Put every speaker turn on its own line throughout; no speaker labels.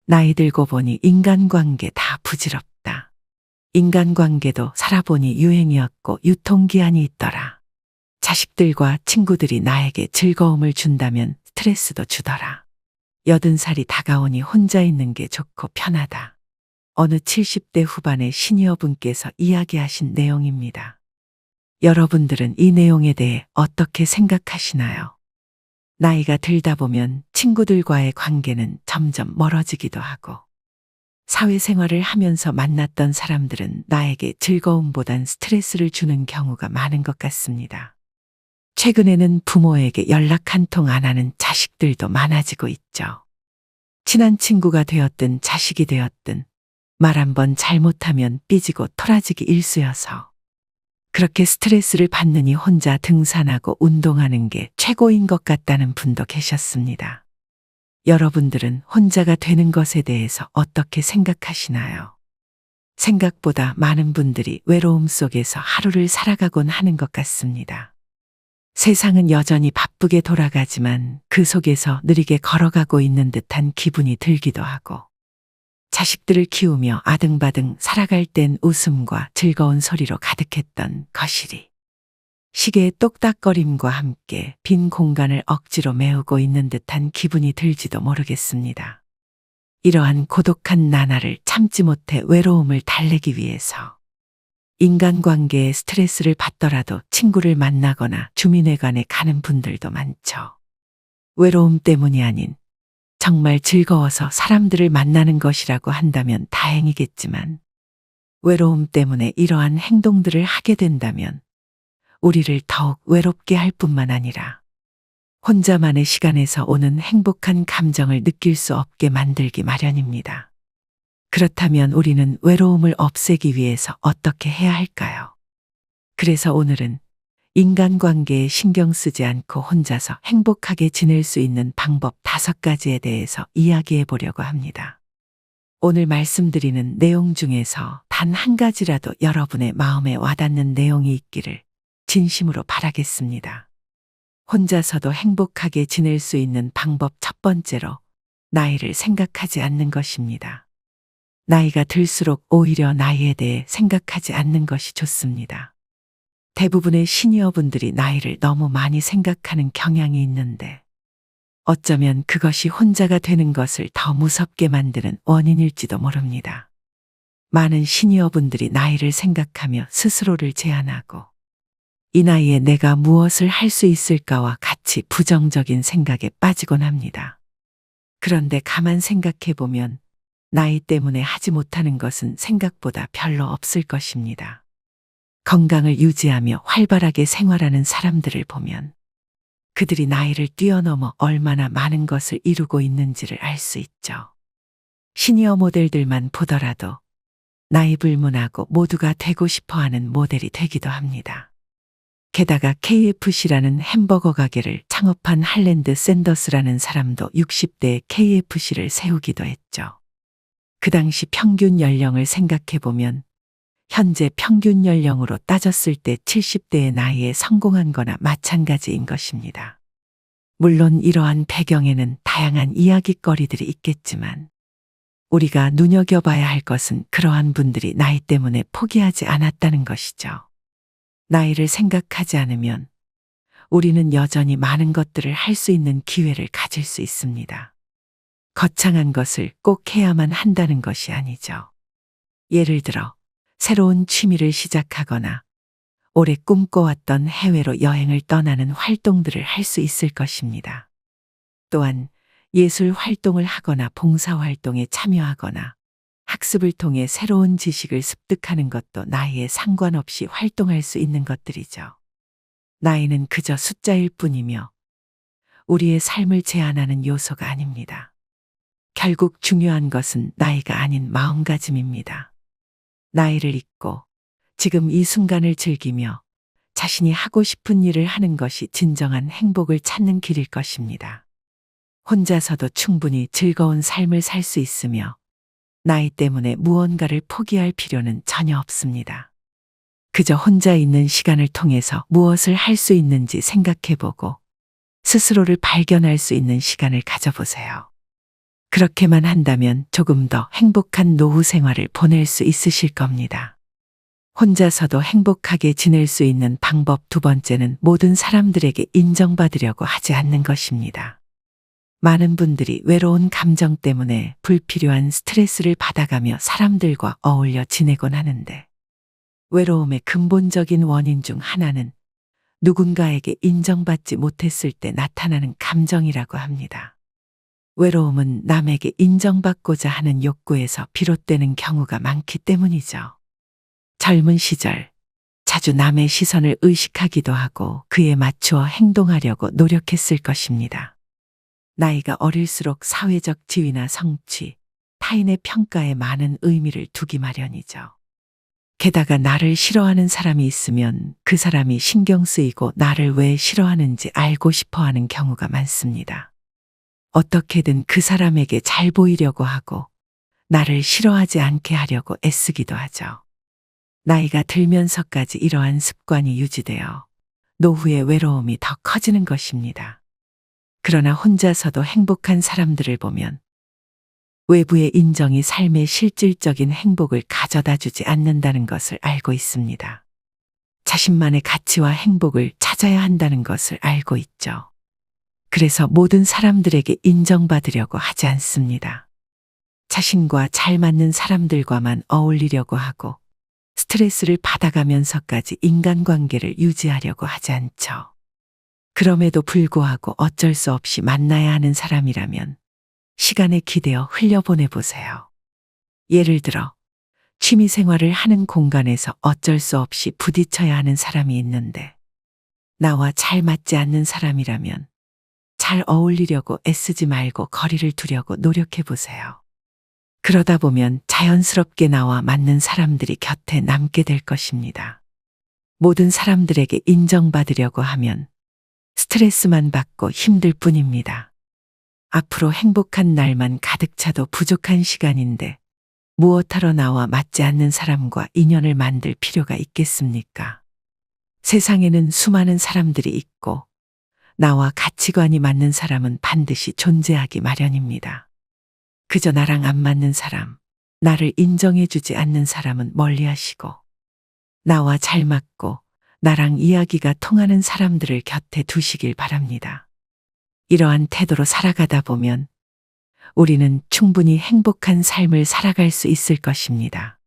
나이 들고 보니 인간관계 다 부질없다. 인간관계도 살아보니 유행이었고 유통기한이 있더라. 자식들과 친구들이 나에게 즐거움을 준다면 스트레스도 주더라. 80살이 다가오니 혼자 있는 게 좋고 편하다. 어느 70대 후반의 시니어분께서 이야기하신 내용입니다. 여러분들은 이 내용에 대해 어떻게 생각하시나요? 나이가 들다 보면 친구들과의 관계는 점점 멀어지기도 하고, 사회생활을 하면서 만났던 사람들은 나에게 즐거움보단 스트레스를 주는 경우가 많은 것 같습니다. 최근에는 부모에게 연락 한 통 안 하는 자식들도 많아지고 있죠. 친한 친구가 되었든 자식이 되었든 말 한 번 잘못하면 삐지고 토라지기 일쑤여서 그렇게 스트레스를 받느니 혼자 등산하고 운동하는 게 최고인 것 같다는 분도 계셨습니다. 여러분들은 혼자가 되는 것에 대해서 어떻게 생각하시나요? 생각보다 많은 분들이 외로움 속에서 하루를 살아가곤 하는 것 같습니다. 세상은 여전히 바쁘게 돌아가지만 그 속에서 느리게 걸어가고 있는 듯한 기분이 들기도 하고, 자식들을 키우며 아등바등 살아갈 땐 웃음과 즐거운 소리로 가득했던 거실이 시계의 똑딱거림과 함께 빈 공간을 억지로 메우고 있는 듯한 기분이 들지도 모르겠습니다. 이러한 고독한 나날을 참지 못해 외로움을 달래기 위해서 인간관계에 스트레스를 받더라도 친구를 만나거나 주민회관에 가는 분들도 많죠. 외로움 때문이 아닌 정말 즐거워서 사람들을 만나는 것이라고 한다면 다행이겠지만, 외로움 때문에 이러한 행동들을 하게 된다면 우리를 더욱 외롭게 할 뿐만 아니라 혼자만의 시간에서 오는 행복한 감정을 느낄 수 없게 만들기 마련입니다. 그렇다면 우리는 외로움을 없애기 위해서 어떻게 해야 할까요? 그래서 오늘은 인간관계에 신경 쓰지 않고 혼자서 행복하게 지낼 수 있는 방법 5가지에 대해서 이야기해 보려고 합니다. 오늘 말씀드리는 내용 중에서 단 한 가지라도 여러분의 마음에 와닿는 내용이 있기를 진심으로 바라겠습니다. 혼자서도 행복하게 지낼 수 있는 방법 첫 번째로 나이를 생각하지 않는 것입니다. 나이가 들수록 오히려 나이에 대해 생각하지 않는 것이 좋습니다. 대부분의 시니어분들이 나이를 너무 많이 생각하는 경향이 있는데, 어쩌면 그것이 혼자가 되는 것을 더 무섭게 만드는 원인일지도 모릅니다. 많은 시니어분들이 나이를 생각하며 스스로를 제한하고, 이 나이에 내가 무엇을 할 수 있을까와 같이 부정적인 생각에 빠지곤 합니다. 그런데 가만 생각해 보면 나이 때문에 하지 못하는 것은 생각보다 별로 없을 것입니다. 건강을 유지하며 활발하게 생활하는 사람들을 보면 그들이 나이를 뛰어넘어 얼마나 많은 것을 이루고 있는지를 알 수 있죠. 시니어 모델들만 보더라도 나이 불문하고 모두가 되고 싶어하는 모델이 되기도 합니다. 게다가 KFC라는 햄버거 가게를 창업한 할랜드 샌더스라는 사람도 60대에 KFC를 세우기도 했죠. 그 당시 평균 연령을 생각해 보면 현재 평균 연령으로 따졌을 때 70대의 나이에 성공한 거나 마찬가지인 것입니다. 물론 이러한 배경에는 다양한 이야깃거리들이 있겠지만, 우리가 눈여겨봐야 할 것은 그러한 분들이 나이 때문에 포기하지 않았다는 것이죠. 나이를 생각하지 않으면 우리는 여전히 많은 것들을 할 수 있는 기회를 가질 수 있습니다. 거창한 것을 꼭 해야만 한다는 것이 아니죠. 예를 들어 새로운 취미를 시작하거나 오래 꿈꿔왔던 해외로 여행을 떠나는 활동들을 할 수 있을 것입니다. 또한 예술 활동을 하거나 봉사활동에 참여하거나 학습을 통해 새로운 지식을 습득하는 것도 나이에 상관없이 활동할 수 있는 것들이죠. 나이는 그저 숫자일 뿐이며 우리의 삶을 제한하는 요소가 아닙니다. 결국 중요한 것은 나이가 아닌 마음가짐입니다. 나이를 잊고 지금 이 순간을 즐기며 자신이 하고 싶은 일을 하는 것이 진정한 행복을 찾는 길일 것입니다. 혼자서도 충분히 즐거운 삶을 살 수 있으며 나이 때문에 무언가를 포기할 필요는 전혀 없습니다. 그저 혼자 있는 시간을 통해서 무엇을 할 수 있는지 생각해보고 스스로를 발견할 수 있는 시간을 가져보세요. 그렇게만 한다면 조금 더 행복한 노후 생활을 보낼 수 있으실 겁니다. 혼자서도 행복하게 지낼 수 있는 방법 두 번째는 모든 사람들에게 인정받으려고 하지 않는 것입니다. 많은 분들이 외로운 감정 때문에 불필요한 스트레스를 받아가며 사람들과 어울려 지내곤 하는데, 외로움의 근본적인 원인 중 하나는 누군가에게 인정받지 못했을 때 나타나는 감정이라고 합니다. 외로움은 남에게 인정받고자 하는 욕구에서 비롯되는 경우가 많기 때문이죠. 젊은 시절 자주 남의 시선을 의식하기도 하고 그에 맞추어 행동하려고 노력했을 것입니다. 나이가 어릴수록 사회적 지위나 성취, 타인의 평가에 많은 의미를 두기 마련이죠. 게다가 나를 싫어하는 사람이 있으면 그 사람이 신경 쓰이고 나를 왜 싫어하는지 알고 싶어 하는 경우가 많습니다. 어떻게든 그 사람에게 잘 보이려고 하고 나를 싫어하지 않게 하려고 애쓰기도 하죠. 나이가 들면서까지 이러한 습관이 유지되어 노후의 외로움이 더 커지는 것입니다. 그러나 혼자서도 행복한 사람들을 보면 외부의 인정이 삶의 실질적인 행복을 가져다 주지 않는다는 것을 알고 있습니다. 자신만의 가치와 행복을 찾아야 한다는 것을 알고 있죠. 그래서 모든 사람들에게 인정받으려고 하지 않습니다. 자신과 잘 맞는 사람들과만 어울리려고 하고 스트레스를 받아가면서까지 인간관계를 유지하려고 하지 않죠. 그럼에도 불구하고 어쩔 수 없이 만나야 하는 사람이라면 시간에 기대어 흘려보내보세요. 예를 들어 취미 생활을 하는 공간에서 어쩔 수 없이 부딪혀야 하는 사람이 있는데 나와 잘 맞지 않는 사람이라면 잘 어울리려고 애쓰지 말고 거리를 두려고 노력해보세요. 그러다 보면 자연스럽게 나와 맞는 사람들이 곁에 남게 될 것입니다. 모든 사람들에게 인정받으려고 하면 스트레스만 받고 힘들 뿐입니다. 앞으로 행복한 날만 가득 차도 부족한 시간인데 무엇하러 나와 맞지 않는 사람과 인연을 만들 필요가 있겠습니까? 세상에는 수많은 사람들이 있고 나와 가치관이 맞는 사람은 반드시 존재하기 마련입니다. 그저 나랑 안 맞는 사람, 나를 인정해주지 않는 사람은 멀리하시고 나와 잘 맞고 나랑 이야기가 통하는 사람들을 곁에 두시길 바랍니다. 이러한 태도로 살아가다 보면 우리는 충분히 행복한 삶을 살아갈 수 있을 것입니다.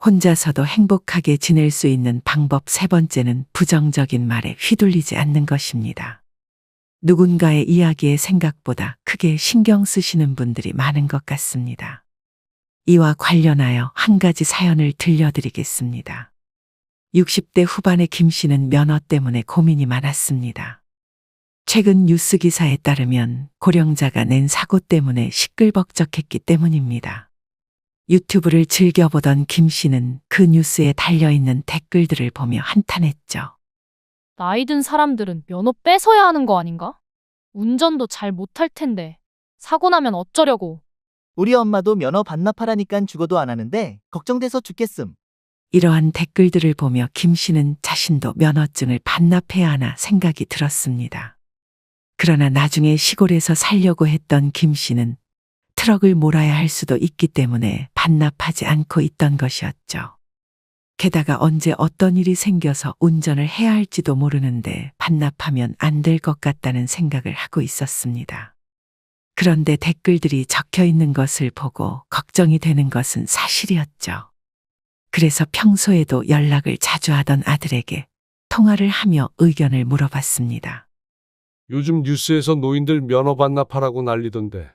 혼자서도 행복하게 지낼 수 있는 방법 세 번째는 부정적인 말에 휘둘리지 않는 것입니다. 누군가의 이야기에 생각보다 크게 신경 쓰시는 분들이 많은 것 같습니다. 이와 관련하여 한 가지 사연을 들려드리겠습니다. 60대 후반의 김 씨는 면허 때문에 고민이 많았습니다. 최근 뉴스 기사에 따르면 고령자가 낸 사고 때문에 시끌벅적했기 때문입니다. 유튜브를 즐겨보던 김 씨는 그 뉴스에 달려있는 댓글들을 보며 한탄했죠.
나이 든 사람들은 면허 뺏어야 하는 거 아닌가? 운전도 잘 못할 텐데 사고 나면 어쩌려고.
우리 엄마도 면허 반납하라니깐 죽어도 안 하는데 걱정돼서 죽겠음.
이러한 댓글들을 보며 김 씨는 자신도 면허증을 반납해야 하나 생각이 들었습니다. 그러나 나중에 시골에서 살려고 했던 김 씨는 트럭을 몰아야 할 수도 있기 때문에 반납하지 않고 있던 것이었죠. 게다가 언제 어떤 일이 생겨서 운전을 해야 할지도 모르는데 반납하면 안 될 것 같다는 생각을 하고 있었습니다. 그런데 댓글들이 적혀 있는 것을 보고 걱정이 되는 것은 사실이었죠. 그래서 평소에도 연락을 자주 하던 아들에게 통화를 하며 의견을 물어봤습니다.
요즘 뉴스에서 노인들 면허 반납하라고 난리던데.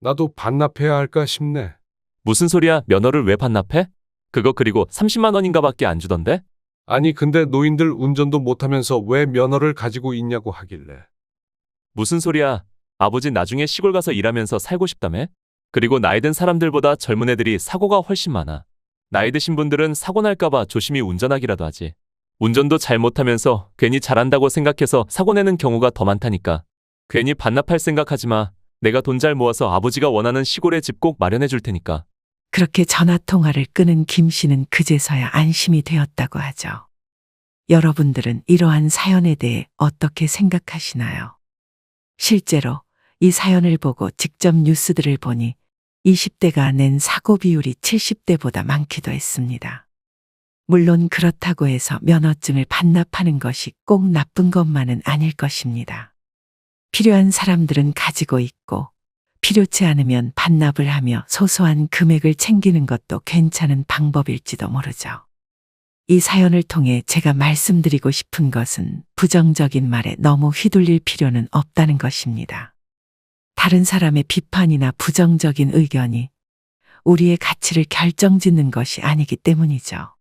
나도 반납해야 할까 싶네.
무슨 소리야? 면허를 왜 반납해? 그거 그리고 30만 원인가 밖에 안 주던데?
아니 근데 노인들 운전도 못하면서 왜 면허를 가지고 있냐고 하길래.
무슨 소리야? 아버지 나중에 시골 가서 일하면서 살고 싶다며? 그리고 나이 든 사람들보다 젊은 애들이 사고가 훨씬 많아. 나이 드신 분들은 사고 날까봐 조심히 운전하기라도 하지. 운전도 잘 못하면서 괜히 잘한다고 생각해서 사고 내는 경우가 더 많다니까. 괜히 반납할 생각하지 마. 내가 돈 잘 모아서 아버지가 원하는 시골에 집 꼭 마련해 줄 테니까.
그렇게 전화통화를 끊은 김 씨는 그제서야 안심이 되었다고 하죠. 여러분들은 이러한 사연에 대해 어떻게 생각하시나요? 실제로 이 사연을 보고 직접 뉴스들을 보니 20대가 낸 사고 비율이 70대보다 많기도 했습니다. 물론 그렇다고 해서 면허증을 반납하는 것이 꼭 나쁜 것만은 아닐 것입니다. 필요한 사람들은 가지고 있고 필요치 않으면 반납을 하며 소소한 금액을 챙기는 것도 괜찮은 방법일지도 모르죠. 이 사연을 통해 제가 말씀드리고 싶은 것은 부정적인 말에 너무 휘둘릴 필요는 없다는 것입니다. 다른 사람의 비판이나 부정적인 의견이 우리의 가치를 결정짓는 것이 아니기 때문이죠.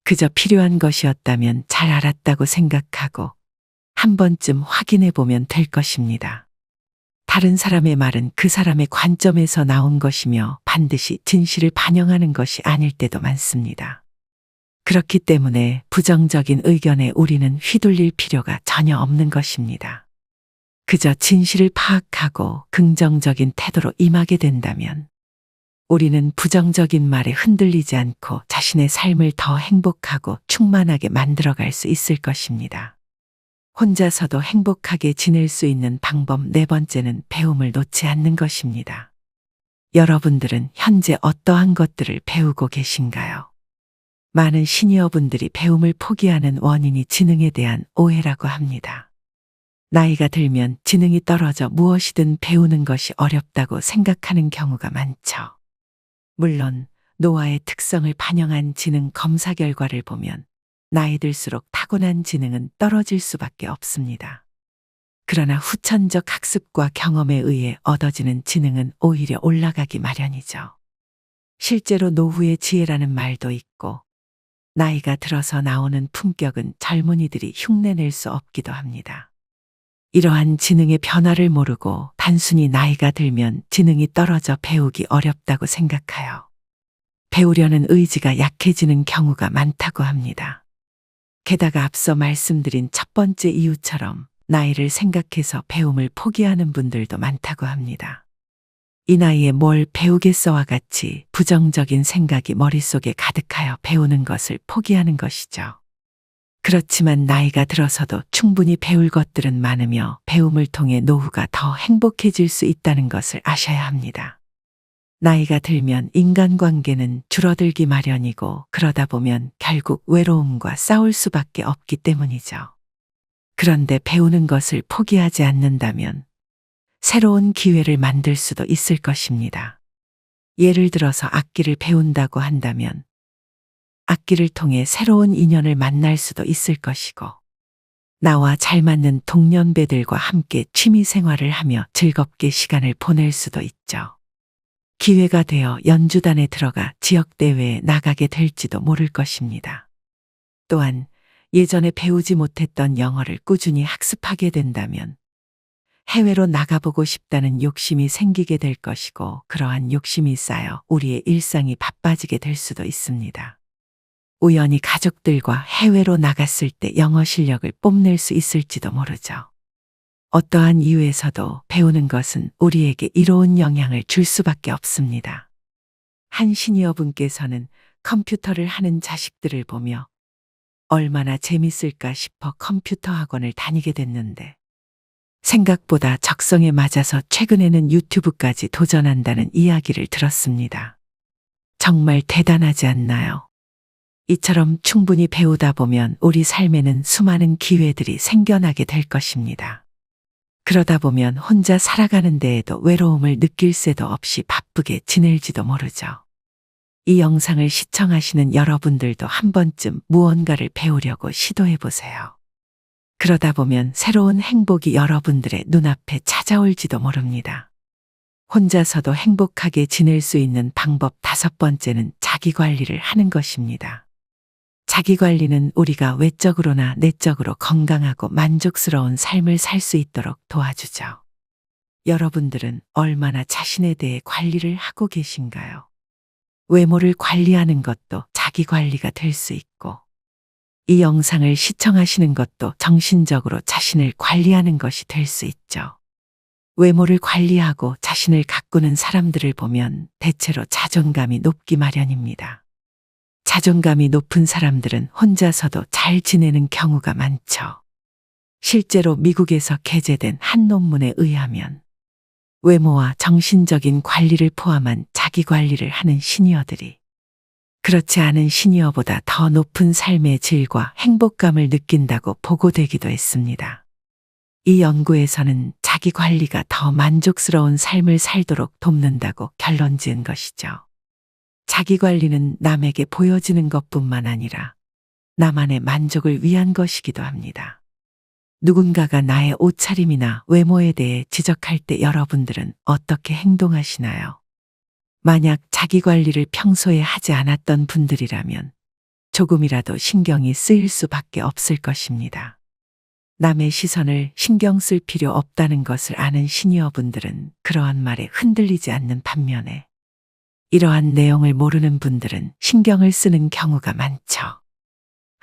그저 필요한 것이었다면 잘 알았다고 생각하고 한 번쯤 확인해 보면 될 것입니다. 다른 사람의 말은 그 사람의 관점에서 나온 것이며 반드시 진실을 반영하는 것이 아닐 때도 많습니다. 그렇기 때문에 부정적인 의견에 우리는 휘둘릴 필요가 전혀 없는 것입니다. 그저 진실을 파악하고 긍정적인 태도로 임하게 된다면 우리는 부정적인 말에 흔들리지 않고 자신의 삶을 더 행복하고 충만하게 만들어갈 수 있을 것입니다. 혼자서도 행복하게 지낼 수 있는 방법 4번째는 배움을 놓지 않는 것입니다. 여러분들은 현재 어떠한 것들을 배우고 계신가요? 많은 시니어분들이 배움을 포기하는 원인이 지능에 대한 오해라고 합니다. 나이가 들면 지능이 떨어져 무엇이든 배우는 것이 어렵다고 생각하는 경우가 많죠. 물론 노화의 특성을 반영한 지능 검사 결과를 보면 나이 들수록 타고난 지능은 떨어질 수밖에 없습니다. 그러나 후천적 학습과 경험에 의해 얻어지는 지능은 오히려 올라가기 마련이죠. 실제로 노후의 지혜라는 말도 있고 나이가 들어서 나오는 품격은 젊은이들이 흉내낼 수 없기도 합니다. 이러한 지능의 변화를 모르고 단순히 나이가 들면 지능이 떨어져 배우기 어렵다고 생각하여 배우려는 의지가 약해지는 경우가 많다고 합니다. 게다가 앞서 말씀드린 첫 번째 이유처럼 나이를 생각해서 배움을 포기하는 분들도 많다고 합니다. 이 나이에 뭘 배우겠어와 같이 부정적인 생각이 머릿속에 가득하여 배우는 것을 포기하는 것이죠. 그렇지만 나이가 들어서도 충분히 배울 것들은 많으며 배움을 통해 노후가 더 행복해질 수 있다는 것을 아셔야 합니다. 나이가 들면 인간관계는 줄어들기 마련이고 그러다 보면 결국 외로움과 싸울 수밖에 없기 때문이죠. 그런데 배우는 것을 포기하지 않는다면 새로운 기회를 만들 수도 있을 것입니다. 예를 들어서 악기를 배운다고 한다면 악기를 통해 새로운 인연을 만날 수도 있을 것이고 나와 잘 맞는 동년배들과 함께 취미 생활을 하며 즐겁게 시간을 보낼 수도 있죠. 기회가 되어 연주단에 들어가 지역대회에 나가게 될지도 모를 것입니다. 또한 예전에 배우지 못했던 영어를 꾸준히 학습하게 된다면 해외로 나가보고 싶다는 욕심이 생기게 될 것이고 그러한 욕심이 쌓여 우리의 일상이 바빠지게 될 수도 있습니다. 우연히 가족들과 해외로 나갔을 때 영어 실력을 뽐낼 수 있을지도 모르죠. 어떠한 이유에서도 배우는 것은 우리에게 이로운 영향을 줄 수밖에 없습니다. 한 시니어분께서는 컴퓨터를 하는 자식들을 보며 얼마나 재밌을까 싶어 컴퓨터 학원을 다니게 됐는데 생각보다 적성에 맞아서 최근에는 유튜브까지 도전한다는 이야기를 들었습니다. 정말 대단하지 않나요? 이처럼 충분히 배우다 보면 우리 삶에는 수많은 기회들이 생겨나게 될 것입니다. 그러다 보면 혼자 살아가는 데에도 외로움을 느낄 새도 없이 바쁘게 지낼지도 모르죠. 이 영상을 시청하시는 여러분들도 한 번쯤 무언가를 배우려고 시도해 보세요. 그러다 보면 새로운 행복이 여러분들의 눈앞에 찾아올지도 모릅니다. 혼자서도 행복하게 지낼 수 있는 방법 5번째는 자기 관리를 하는 것입니다. 자기 관리는 우리가 외적으로나 내적으로 건강하고 만족스러운 삶을 살 수 있도록 도와주죠. 여러분들은 얼마나 자신에 대해 관리를 하고 계신가요? 외모를 관리하는 것도 자기 관리가 될 수 있고, 이 영상을 시청하시는 것도 정신적으로 자신을 관리하는 것이 될 수 있죠. 외모를 관리하고 자신을 가꾸는 사람들을 보면 대체로 자존감이 높기 마련입니다. 자존감이 높은 사람들은 혼자서도 잘 지내는 경우가 많죠. 실제로 미국에서 게재된 한 논문에 의하면 외모와 정신적인 관리를 포함한 자기 관리를 하는 시니어들이 그렇지 않은 시니어보다 더 높은 삶의 질과 행복감을 느낀다고 보고되기도 했습니다. 이 연구에서는 자기 관리가 더 만족스러운 삶을 살도록 돕는다고 결론 지은 것이죠. 자기 관리는 남에게 보여지는 것뿐만 아니라 나만의 만족을 위한 것이기도 합니다. 누군가가 나의 옷차림이나 외모에 대해 지적할 때 여러분들은 어떻게 행동하시나요? 만약 자기 관리를 평소에 하지 않았던 분들이라면 조금이라도 신경이 쓰일 수밖에 없을 것입니다. 남의 시선을 신경 쓸 필요 없다는 것을 아는 시니어분들은 그러한 말에 흔들리지 않는 반면에 이러한 내용을 모르는 분들은 신경을 쓰는 경우가 많죠.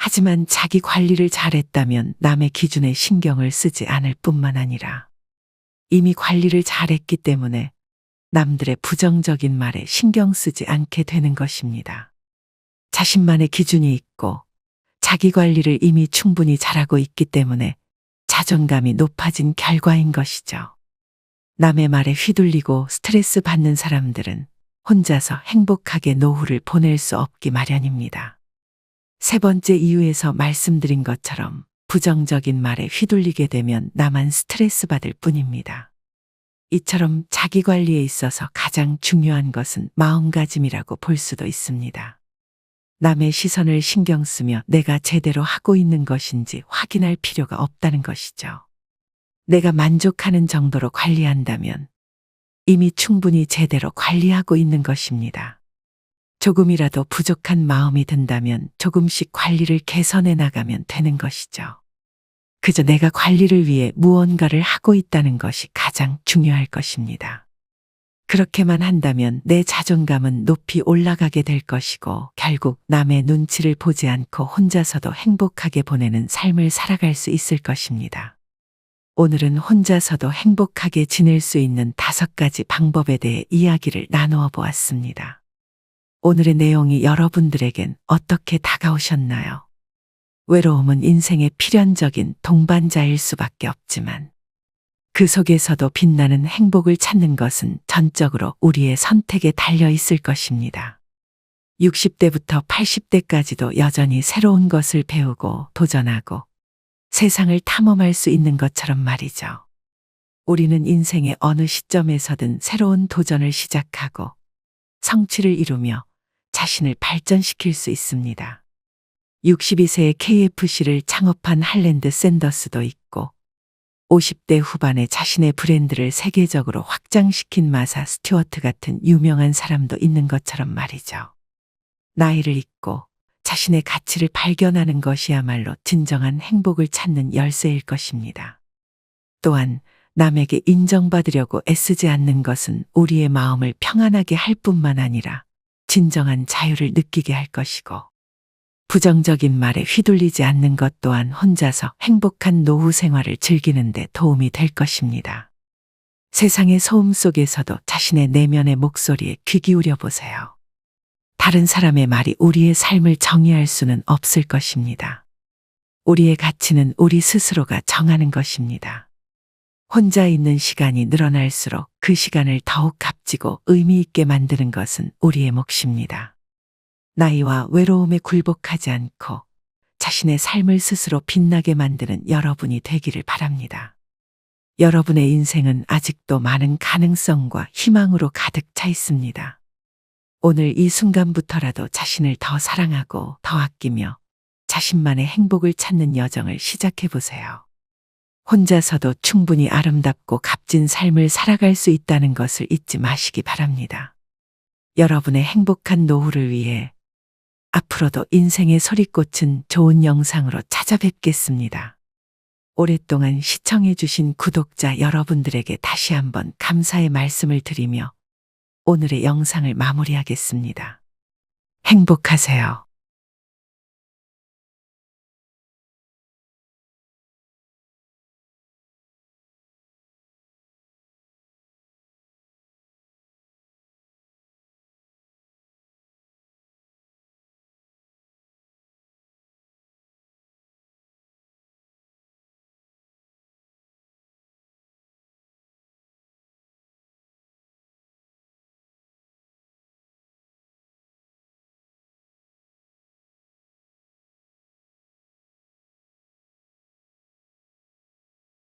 하지만 자기 관리를 잘했다면 남의 기준에 신경을 쓰지 않을 뿐만 아니라 이미 관리를 잘했기 때문에 남들의 부정적인 말에 신경 쓰지 않게 되는 것입니다. 자신만의 기준이 있고 자기 관리를 이미 충분히 잘하고 있기 때문에 자존감이 높아진 결과인 것이죠. 남의 말에 휘둘리고 스트레스 받는 사람들은 혼자서 행복하게 노후를 보낼 수 없기 마련입니다. 세 번째 이유에서 말씀드린 것처럼 부정적인 말에 휘둘리게 되면 나만 스트레스 받을 뿐입니다. 이처럼 자기 관리에 있어서 가장 중요한 것은 마음가짐이라고 볼 수도 있습니다. 남의 시선을 신경 쓰며 내가 제대로 하고 있는 것인지 확인할 필요가 없다는 것이죠. 내가 만족하는 정도로 관리한다면 이미 충분히 제대로 관리하고 있는 것입니다. 조금이라도 부족한 마음이 든다면 조금씩 관리를 개선해 나가면 되는 것이죠. 그저 내가 관리를 위해 무언가를 하고 있다는 것이 가장 중요할 것입니다. 그렇게만 한다면 내 자존감은 높이 올라가게 될 것이고 결국 남의 눈치를 보지 않고 혼자서도 행복하게 보내는 삶을 살아갈 수 있을 것입니다. 오늘은 혼자서도 행복하게 지낼 수 있는 5가지 방법에 대해 이야기를 나누어 보았습니다. 오늘의 내용이 여러분들에겐 어떻게 다가오셨나요? 외로움은 인생의 필연적인 동반자일 수밖에 없지만 그 속에서도 빛나는 행복을 찾는 것은 전적으로 우리의 선택에 달려 있을 것입니다. 60대부터 80대까지도 여전히 새로운 것을 배우고 도전하고 세상을 탐험할 수 있는 것처럼 말이죠. 우리는 인생의 어느 시점에서든 새로운 도전을 시작하고 성취를 이루며 자신을 발전시킬 수 있습니다. 62세에 KFC를 창업한 할랜드 샌더스도 있고 50대 후반에 자신의 브랜드를 세계적으로 확장시킨 마사 스튜어트 같은 유명한 사람도 있는 것처럼 말이죠. 나이를 잊고 자신의 가치를 발견하는 것이야말로 진정한 행복을 찾는 열쇠일 것입니다. 또한 남에게 인정받으려고 애쓰지 않는 것은 우리의 마음을 평안하게 할 뿐만 아니라 진정한 자유를 느끼게 할 것이고 부정적인 말에 휘둘리지 않는 것 또한 혼자서 행복한 노후 생활을 즐기는 데 도움이 될 것입니다. 세상의 소음 속에서도 자신의 내면의 목소리에 귀 기울여 보세요. 다른 사람의 말이 우리의 삶을 정의할 수는 없을 것입니다. 우리의 가치는 우리 스스로가 정하는 것입니다. 혼자 있는 시간이 늘어날수록 그 시간을 더욱 값지고 의미 있게 만드는 것은 우리의 몫입니다. 나이와 외로움에 굴복하지 않고 자신의 삶을 스스로 빛나게 만드는 여러분이 되기를 바랍니다. 여러분의 인생은 아직도 많은 가능성과 희망으로 가득 차 있습니다. 오늘 이 순간부터라도 자신을 더 사랑하고 더 아끼며 자신만의 행복을 찾는 여정을 시작해 보세요. 혼자서도 충분히 아름답고 값진 삶을 살아갈 수 있다는 것을 잊지 마시기 바랍니다. 여러분의 행복한 노후를 위해 앞으로도 인생의 소리꽃은 좋은 영상으로 찾아뵙겠습니다. 오랫동안 시청해주신 구독자 여러분들에게 다시 한번 감사의 말씀을 드리며 오늘의 영상을 마무리하겠습니다. 행복하세요.